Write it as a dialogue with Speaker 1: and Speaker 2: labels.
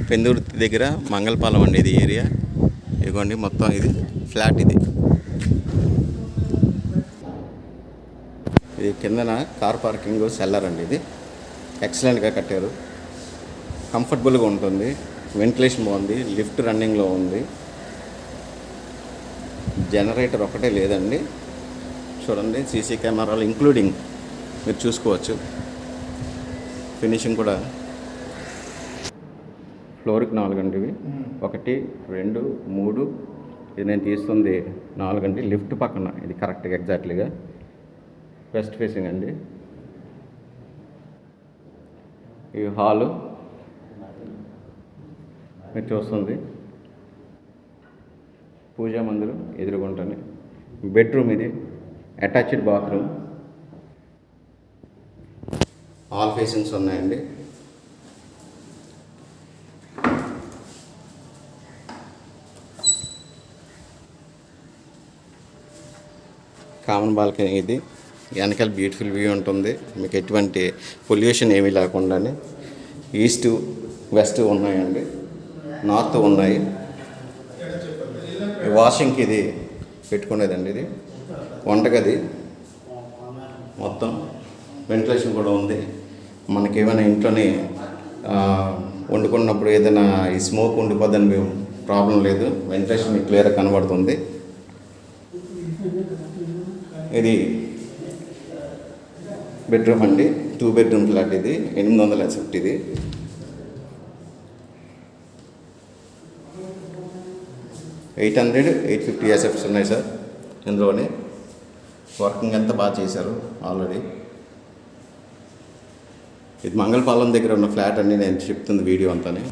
Speaker 1: పెందుర్తి దగ్గర మంగళపాలెం అండి ఇది ఏరియా. ఇదిగోండి మొత్తం ఇది ఫ్లాట్. ఇది కిందన కార్ పార్కింగ్ సెల్లర్ అండి. ఇది ఎక్సలెంట్గా కట్టారు, కంఫర్టబుల్గా ఉంటుంది, వెంటిలేషన్ బాగుంది, లిఫ్ట్ రన్నింగ్లో ఉంది, జనరేటర్ ఒకటే లేదండి. చూడండి సీసీ కెమెరాలు ఇంక్లూడింగ్ మీరు చూసుకోవచ్చు. ఫినిషింగ్ కూడా ఫ్లోర్కి 4 అండి ఇవి. 1 2 3 ఇది నేను తీస్తుంది 4 అండి. లిఫ్ట్ పక్కన ఇది కరెక్ట్గా ఎగ్జాక్ట్లీగా వెస్ట్ ఫేసింగ్ అండి. ఈ హాలు మీరు చూస్తుంది, పూజా మందిరం ఎదురుగుంటని. బెడ్రూమ్ ఇది, అటాచ్డ్ బాత్రూమ్, ఆల్ ఫేసింగ్స్ ఉన్నాయండి. కామన్ బాల్కనీ ఇది. వెనకాల బ్యూటిఫుల్ వ్యూ ఉంటుంది, మీకు ఎటువంటి పొల్యూషన్ ఏమీ లేకుండానే. ఈస్ట్ వెస్ట్ ఉన్నాయండి, నార్త్ ఉన్నాయి. వాషింగ్కి ఇది పెట్టుకునేదండి. ఇది వంటగది, మొత్తం వెంటిలేషన్ కూడా ఉంది. మనకి ఏమైనా ఇంట్లోనే వండుకున్నప్పుడు ఏదైనా ఈ స్మోక్ ఉండిపోద్దని ప్రాబ్లం లేదు, వెంటిలేషన్ మీకు క్లియర్గా కనబడుతుంది. ఇది బెడ్రూమ్ అండి, 2 బెడ్రూమ్ ఫ్లాట్. ఇది 800 SF. ఇది 800 850 SFs ఉన్నాయి సార్. ఇందులోనే వర్కింగ్ అంతా బాగా చేశారు ఆల్రెడీ. ఇది మంగళపాలెం దగ్గర ఉన్న ఫ్లాట్ అండి, నేను చెప్తుంది వీడియో అంతానే.